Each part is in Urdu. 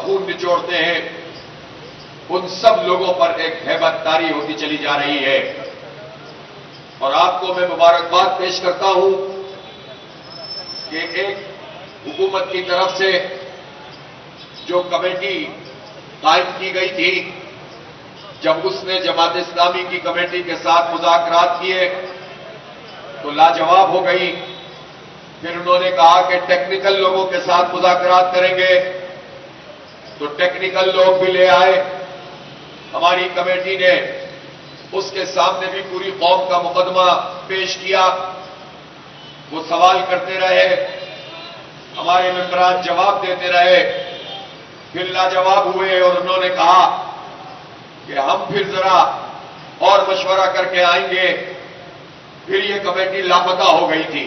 خون نچوڑتے ہیں، ان سب لوگوں پر ایک ہیبت طاری ہوتی چلی جا رہی ہے۔ اور آپ کو میں مبارکباد پیش کرتا ہوں کہ ایک حکومت کی طرف سے جو کمیٹی قائم کی گئی تھی، جب اس نے جماعت اسلامی کی کمیٹی کے ساتھ مذاکرات کیے تو لاجواب ہو گئی۔ پھر انہوں نے کہا کہ ٹیکنیکل لوگوں کے ساتھ مذاکرات کریں گے، تو ٹیکنیکل لوگ بھی لے آئے۔ ہماری کمیٹی نے اس کے سامنے بھی پوری قوم کا مقدمہ پیش کیا، وہ سوال کرتے رہے، ہمارے ممبران جواب دیتے رہے، پھر لاجواب ہوئے اور انہوں نے کہا کہ ہم پھر ذرا اور مشورہ کر کے آئیں گے۔ پھر یہ کمیٹی لاپتہ ہو گئی تھی،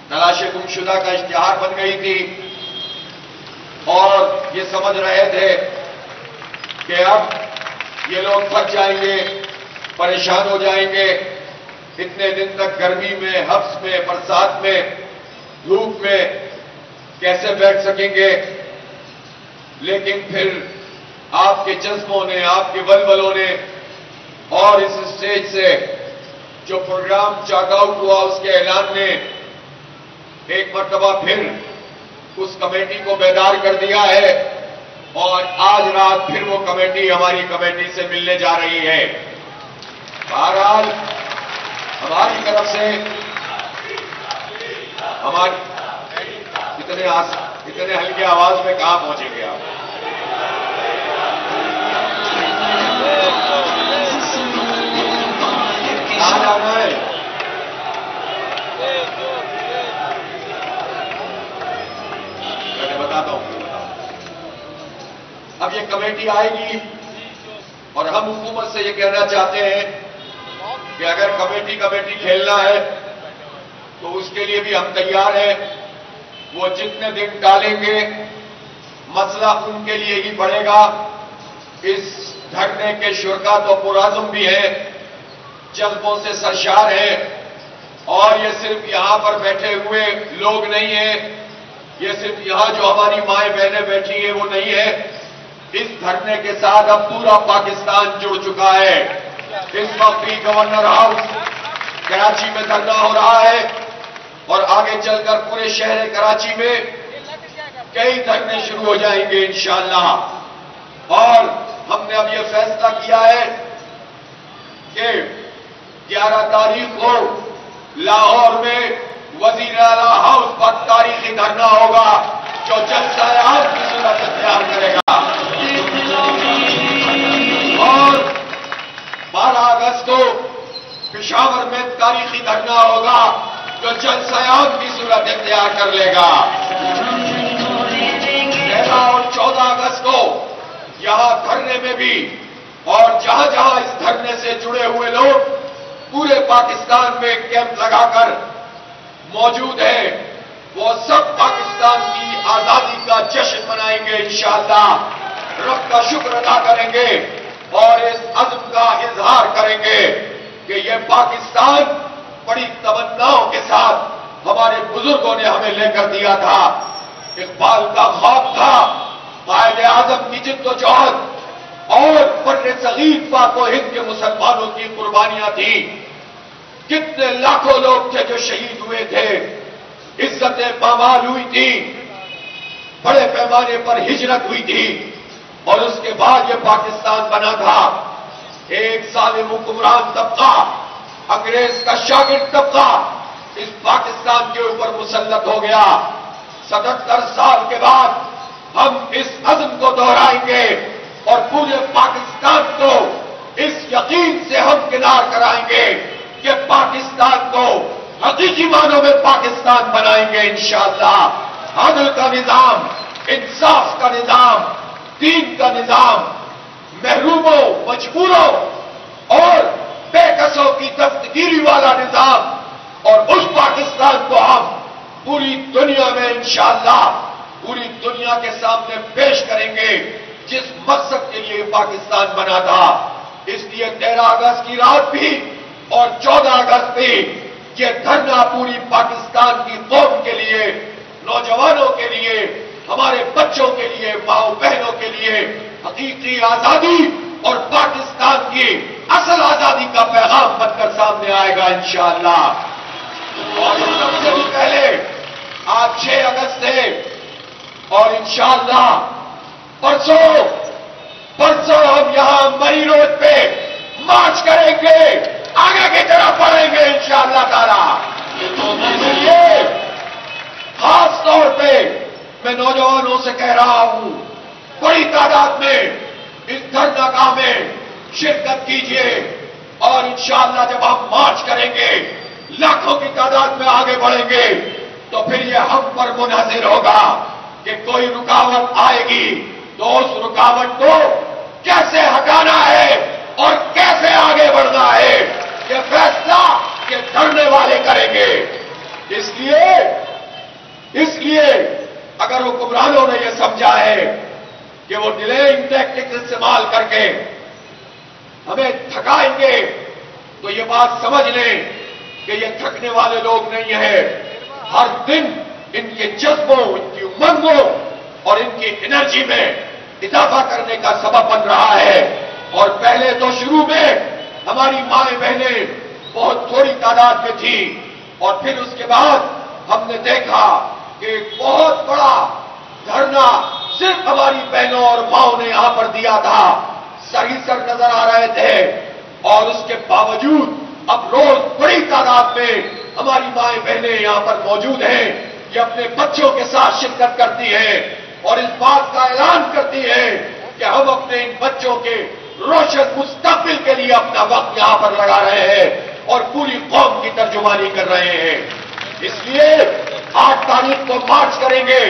تلاش گمشدہ کا اشتہار بن گئی تھی، اور یہ سمجھ رہے تھے کہ اب یہ لوگ پھنس جائیں گے، پریشان ہو جائیں گے، اتنے دن تک گرمی میں، حبس میں، برسات میں، دھوپ میں کیسے بیٹھ سکیں گے۔ لیکن پھر آپ کے جذبوں نے، آپ کے ولولوں نے، اور اس اسٹیج سے جو پروگرام چاک آؤٹ ہوا اس کے اعلان نے ایک مرتبہ پھر اس کمیٹی کو بیدار کر دیا ہے، اور آج رات پھر وہ کمیٹی ہماری کمیٹی سے ملنے جا رہی ہے۔ بہرحال ہماری طرف سے ہماری اتنے ہلکی آواز میں کہاں پہنچیں گے آپ؟ کہاں جانا ہے؟ میں بتاتا ہوں۔ اب یہ کمیٹی آئے گی اور ہم حکومت سے یہ کہنا چاہتے ہیں کہ اگر کمیٹی کھیلنا ہے تو اس کے لیے بھی ہم تیار ہیں۔ وہ جتنے دن ڈالیں گے مسئلہ ان کے لیے ہی بڑھے گا۔ اس دھرنے کے شرکا تو پرعزم بھی ہیں، جذبوں سے سرشار ہیں، اور یہ صرف یہاں پر بیٹھے ہوئے لوگ نہیں ہیں، یہ صرف یہاں جو ہماری مائیں بہنیں بیٹھی ہیں وہ نہیں ہے۔ اس دھرنے کے ساتھ اب پورا پاکستان جڑ چکا ہے۔ اس وقت بھی گورنر ہاؤس کراچی میں دھرنا ہو رہا ہے، اور آگے چل کر پورے شہر کراچی میں کئی دھرنے شروع ہو جائیں گے انشاءاللہ۔ اور ہم نے اب یہ فیصلہ کیا ہے کہ 11 تاریخ کو لاہور میں وزیر اعلیٰ ہاؤس پر تاریخی دھرنا ہوگا جو جلسہ عام کی صورت اختیار کرے گا، اور 12 اگست کو پشاور میں تاریخی دھرنا ہوگا جو جلسہ عام کی صورت اختیار کر لے گا۔ 13 اور 14 اگست کو یہاں دھرنے میں بھی، اور جہاں جہاں اس دھرنے سے جڑے ہوئے لوگ پورے پاکستان میں کیمپ لگا کر موجود ہیں، وہ سب پاکستان کی آزادی کا جشن منائیں گے انشاءاللہ، رب کا شکر ادا کریں گے، اور اس عزم کا اظہار کریں گے کہ یہ پاکستان بڑی تمناؤں کے ساتھ ہمارے بزرگوں نے ہمیں لے کر دیا تھا۔ اقبال کا خواب تھا، قائد اعظم کی جد و جہد، اور بر صغیر پاک و ہند کے مسلمانوں کی قربانیاں تھیں۔ کتنے لاکھوں لوگ تھے جو شہید ہوئے تھے، عزتیں پامال ہوئی تھیں، بڑے پیمانے پر ہجرت ہوئی تھی، اور اس کے بعد یہ پاکستان بنا تھا۔ ایک ظالم حکمران طبقہ، انگریز کا شاگرد طبقہ اس پاکستان کے اوپر مسلط ہو گیا۔ 77 سال کے بعد ہم اس عزم کو دہرائیں گے، اور پورے پاکستان کو اس یقین سے ہم کنار کرائیں گے کہ پاکستان کو حقیقی معنوں میں پاکستان بنائیں گے انشاءاللہ۔ عدل کا نظام، انصاف کا نظام، دین کا نظام، محروموں، مجبوروں اور بے کسوں کی دستگیری والا نظام، اور اس پاکستان کو ہم پوری دنیا میں انشاءاللہ پوری دنیا کے سامنے پیش کریں گے جس مقصد کے لیے پاکستان بنا تھا۔ اس لیے 13 اگست کی رات بھی اور 14 اگست بھی یہ دھرنا پوری پاکستان کی قوم کے لیے، نوجوانوں کے لیے، ہمارے بچوں کے لیے، ماؤں بہنوں کے لیے حقیقی آزادی اور پاکستان کی اصل آزادی کا پیغام بن کر سامنے آئے گا انشاءاللہ۔ اور سب سے بھی پہلے آج 6 اگست ہے اور انشاءاللہ پرسوں ہم یہاں مری روڈ پہ مارچ کریں گے، آگے کی طرف بڑھیں گے انشاءاللہ تعالی۔ یہ خاص طور پہ میں نوجوانوں سے کہہ رہا ہوں، بڑی تعداد میں اس دھرنا گاہ میں شرکت کیجیے، اور انشاءاللہ جب ہم مارچ کریں گے، لاکھوں کی تعداد میں آگے بڑھیں گے، تو پھر یہ ہم پر منحصر ہوگا کہ کوئی رکاوٹ آئے گی تو اس رکاوٹ کو کیسے ہٹانا ہے اور کیسے آگے بڑھنا ہے، یہ فیصلہ یہ دھرنے والے کریں گے۔ اس لیے اگر حکمرانوں نے یہ سمجھا ہے کہ وہ ڈیلیئنگ ٹیکٹک استعمال کر کے ہمیں تھکائیں گے، تو یہ بات سمجھ لیں کہ یہ تھکنے والے لوگ نہیں ہیں۔ ہر دن ان کے جذبوں، ان کی امنگوں اور ان کی انرجی میں اضافہ کرنے کا سبب بن رہا ہے۔ اور پہلے تو شروع میں ہماری مائیں بہنیں بہت تھوڑی تعداد میں تھی، اور پھر اس کے بعد ہم نے دیکھا کہ ایک بہت بڑا دھرنا صرف ہماری بہنوں اور ماؤں نے یہاں پر دیا تھا، سر ہی سر نظر آ رہے تھے، اور اس کے باوجود اب روز بڑی تعداد میں ہماری مائیں بہنیں یہاں پر موجود ہیں، یہ اپنے بچوں کے ساتھ شرکت کرتی ہیں اور اس بات کا اعلان کرتی ہیں کہ ہم اپنے ان بچوں کے روشن مستقبل کے لیے اپنا وقت یہاں پر لگا رہے ہیں اور پوری قوم کی ترجمانی کر رہے ہیں۔ اس لیے 8 تاریخ کو مارچ کریں گے،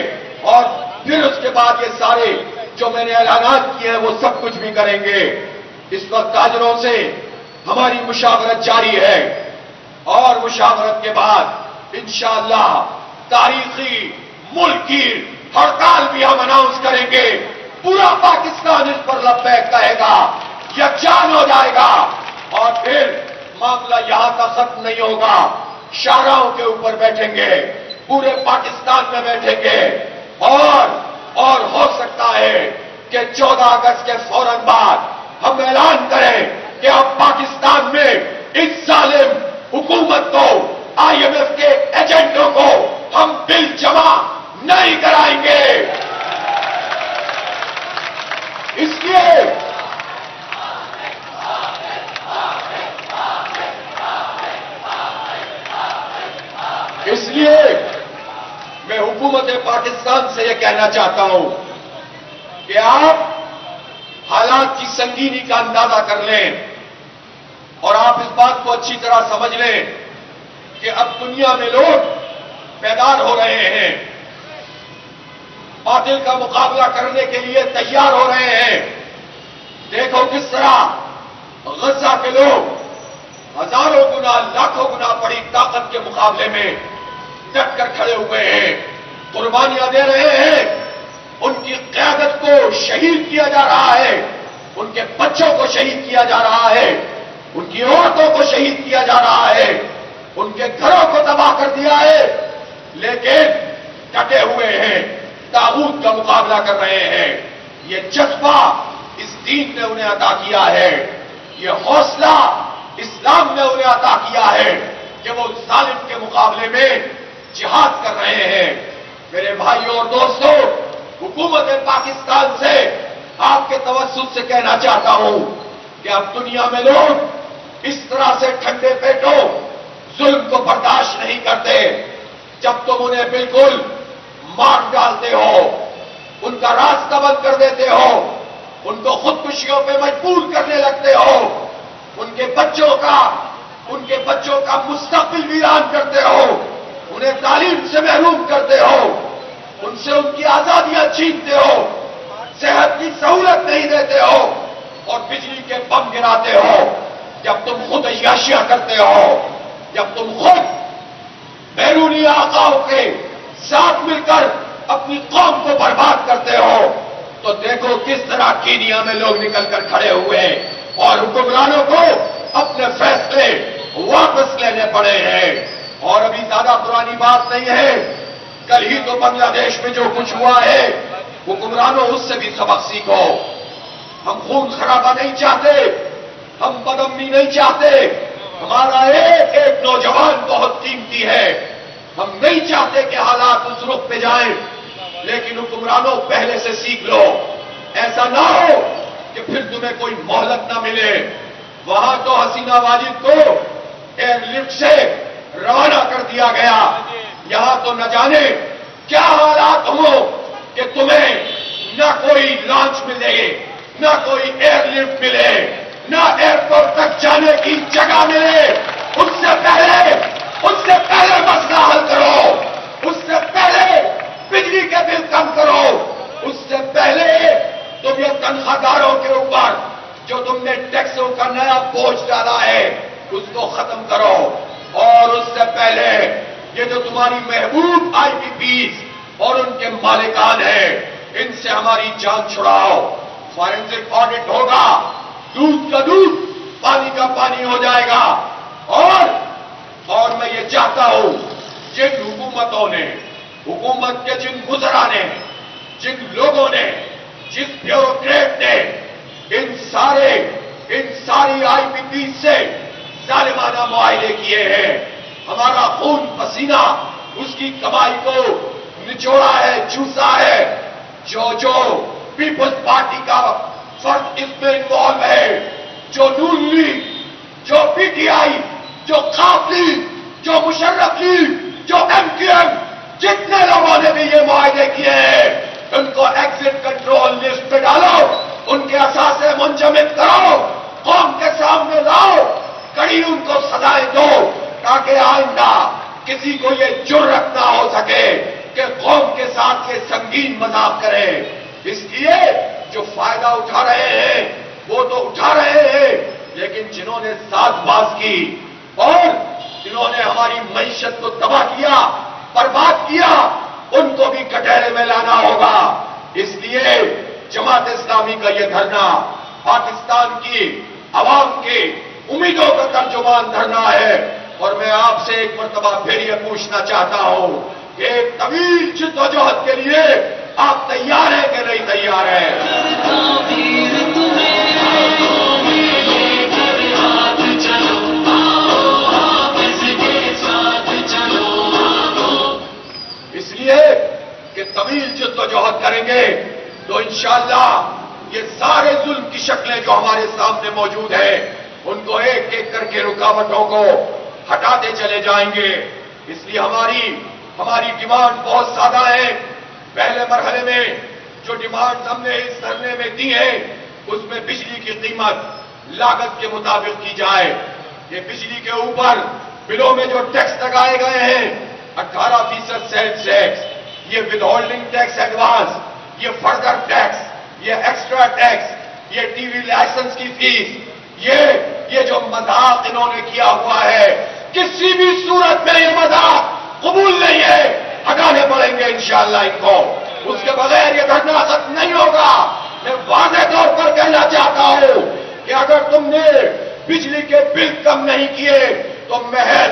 اور پھر اس کے بعد یہ سارے جو میں نے اعلانات کیے ہیں وہ سب کچھ بھی کریں گے۔ اس وقت تاجروں سے ہماری مشاورت جاری ہے، اور مشاورت کے بعد انشاءاللہ تاریخی ملکی ہڑتال بھی ہم اناؤنس کریں گے۔ پورا پاکستان اس پر لبیک کہے گا، یکجان ہو جائے گا، اور پھر معاملہ یہاں تک ختم نہیں ہوگا، شاہراہوں کے اوپر بیٹھیں گے، پورے پاکستان میں بیٹھیں گے، اور ہو سکتا ہے کہ 14 اگست کے فوراً بعد ہم اعلان کریں کہ اب پاکستان میں اس ظالم حکومت کو، IMF کے ایجنٹوں کو ہم بل جمع نہیں کرائیں گے۔ اس لیے میں حکومت پاکستان سے یہ کہنا چاہتا ہوں کہ آپ حالات کی سنگینی کا اندازہ کر لیں، اور آپ اس بات کو اچھی طرح سمجھ لیں کہ اب دنیا میں لوگ بیدار ہو رہے ہیں، باطل کا مقابلہ کرنے کے لیے تیار ہو رہے ہیں۔ دیکھو کس طرح غزہ کے لوگ ہزاروں گنا، لاکھوں گنا بڑی طاقت کے مقابلے میں ڈٹ کر کھڑے ہوئے ہیں، قربانیاں دے رہے ہیں، ان کی قیادت کو شہید کیا جا رہا ہے، ان کے بچوں کو شہید کیا جا رہا ہے، ان کی عورتوں کو شہید کیا جا رہا ہے، ان کے گھروں کو تباہ کر دیا ہے، لیکن ڈٹے ہوئے ہیں، طاغوت کا مقابلہ کر رہے ہیں۔ یہ جذبہ اس دین نے انہیں عطا کیا ہے، یہ حوصلہ اسلام نے انہیں عطا کیا ہے کہ وہ ظالم کے مقابلے میں جہاد کر رہے ہیں۔ میرے بھائیوں اور دوستوں، حکومت پاکستان سے آپ کے توسط سے کہنا چاہتا ہوں کہ اب دنیا میں لوگ اس طرح سے ٹھنڈے پیٹوں ظلم کو برداشت نہیں کرتے۔ جب تم انہیں بالکل مار ڈالتے ہو، ان کا راستہ بند کر دیتے ہو، ان کو خودکشیوں پہ مجبور کرنے لگتے ہو، ان کے بچوں کا مستقبل ویران کرتے ہو، انہیں تعلیم سے محروم کرتے ہو، ان سے ان کی آزادیاں چھینتے ہو، صحت کی سہولت نہیں دیتے ہو، اور بجلی کے بم گراتے ہو، جب تم خود عیاشیاں کرتے ہو، جب تم خود بیرونی آقاؤں کے ساتھ مل کر اپنی قوم کو برباد کرتے ہو، تو دیکھو کس طرح کینیا میں لوگ نکل کر کھڑے ہوئے اور حکمرانوں کو اپنے فیصلے واپس لینے پڑے ہیں۔ اور ابھی زیادہ پرانی بات نہیں ہے، کل ہی تو بنگلہ دیش میں جو کچھ ہوا ہے، حکمرانوں اس سے بھی سبق سیکھو۔ ہم خون خرابہ نہیں چاہتے، ہم بدامنی نہیں چاہتے، ہمارا ایک ایک نوجوان بہت قیمتی ہے۔ ہم نہیں چاہتے کہ حالات اس رخ پہ جائیں، لیکن حکمرانوں پہلے سے سیکھ لو، ایسا نہ ہو کہ پھر تمہیں کوئی مہلت نہ ملے۔ وہاں تو حسینہ واجد کو ایئر لفٹ سے روانہ کر دیا گیا، یہاں تو نہ جانے کیا حالات ہوں کہ تمہیں نہ کوئی لانچ ملے، نہ کوئی ایئر لفٹ ملے، نہ ایئرپورٹ تک جانے کی جگہ ملے۔ اس سے پہلے مسئلہ حل کرو، اس سے پہلے بجلی کے بل کم کرو، اس سے پہلے تم یہ تنخواہ داروں کے اوپر جو تم نے ٹیکسوں کا نیا بوجھ ڈالا ہے اس کو ختم کرو، اور اس سے پہلے یہ جو تمہاری محبوب آئی پی پیز اور ان کے مالکان ہیں ان سے ہماری جان چھڑاؤ۔ فارنسک آڈٹ ہوگا، دودھ کا دودھ پانی کا پانی ہو جائے گا، اور میں یہ چاہتا ہوں جن حکومتوں نے، حکومت کے جن وزراء نے، جن لوگوں نے، جس بیوروکریٹ نے ان ساری آئی پی پی سے ظالمانہ معاہدے کیے ہیں، ہمارا خون پسینہ اس کی کمائی کو نچوڑا ہے، چوسا ہے، جو پیپلز پارٹی کا فرد اس میں انوالو ہے، جو نون لیگ، جو پی ٹی آئی، جو خاص لیگ، جو مشرف لیگ، جو ایم کیو ایم، جتنے لوگوں نے بھی یہ معاہدے کیے ہیں ان کو ایگزٹ کنٹرول لسٹ پہ ڈالو، ان کے اثاثے منجمد کرو، قوم کے سامنے لاؤ، کڑی ان کو سزائیں دو تاکہ آئندہ کسی کو یہ جرأت نہ ہو سکے کہ قوم کے ساتھ یہ سنگین مذاق کرے۔ اس لیے جو فائدہ اٹھا رہے ہیں وہ تو اٹھا رہے ہیں، لیکن جنہوں نے ساز باز کی اور جنہوں نے ہماری معیشت کو تباہ کیا، برباد کیا، ان کو بھی کٹہرے میں لانا ہوگا۔ اس لیے جماعت اسلامی کا یہ دھرنا پاکستان کی عوام کی امیدوں کا ترجمان دھرنا ہے، اور میں آپ سے ایک مرتبہ پھر یہ پوچھنا چاہتا ہوں کہ ایک طویل جدوجہد کے لیے آپ تیار ہیں کہ نہیں تیار ہیں؟ اس لیے کہ طویل جدوجہد کریں گے تو انشاءاللہ یہ سارے ظلم کی شکلیں جو ہمارے سامنے موجود ہیں ان کو ایک ایک کر کے رکاوٹوں کو ہٹاتے چلے جائیں گے۔ اس لیے ہماری ڈیمانڈ بہت سادہ ہے۔ پہلے مرحلے میں جو ڈیمانڈ ہم نے اس دھرنے میں دی ہیں اس میں بجلی کی قیمت لاگت کے مطابق کی جائے۔ یہ بجلی کے اوپر بلوں میں جو ٹیکس لگائے گئے ہیں 18% سیلز ٹیکس، یہ ود ہولڈنگ ٹیکس ایڈوانس، یہ فردر ٹیکس، یہ ایکسٹرا ٹیکس، یہ ٹی وی لائسنس کی فیس، یہ جو مذاق انہوں نے کیا ہوا ہے کسی بھی صورت میں یہ مذاق قبول نہیں ہے، ہٹانے پڑیں گے انشاءاللہ ان کو۔ اس کے بغیر یہ دھرنا ختم نہیں ہوگا۔ میں واضح طور پر کہنا چاہتا ہوں کہ اگر تم نے بجلی کے بل کم نہیں کیے تو محض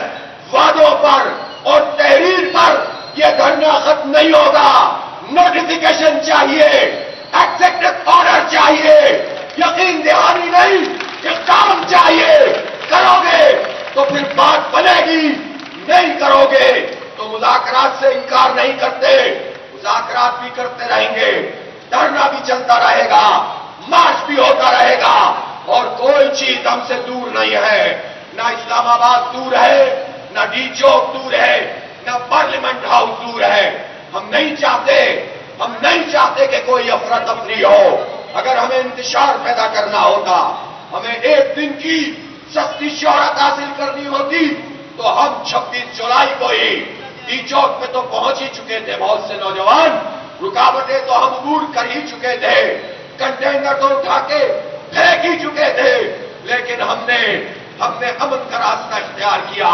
وعدوں پر اور تحریر پر یہ دھرنا ختم نہیں ہوگا۔ نوٹیفیکیشن چاہیے، ایگزیکٹو آرڈر چاہیے، یقین دہانی نہیں، اقدام چاہیے۔ کرو گے تو پھر بات بنے گی، نہیں کرو گے تو مذاکرات سے انکار نہیں کرتے، مذاکرات بھی کرتے رہیں گے، دھرنا بھی چلتا رہے گا، مارچ بھی ہوتا رہے گا، اور کوئی چیز ہم سے دور نہیں ہے۔ نہ اسلام آباد دور ہے، نہ ڈی چوک دور ہے، نہ پارلیمنٹ ہاؤس دور ہے۔ ہم نہیں چاہتے کہ کوئی افراتفری ہو۔ اگر ہمیں انتشار پیدا کرنا ہوتا، ہمیں ایک دن کی سستی شہرت حاصل کرنی ہوتی تو ہم 26 جولائی کو ہی ڈی چوک پہ تو پہنچ ہی چکے تھے۔ بہت سے نوجوان، رکاوٹیں تو ہم عبور کر ہی چکے تھے، کنٹینر تو اٹھا کے پھینک ہی چکے تھے، لیکن ہم نے امن کا راستہ اختیار کیا۔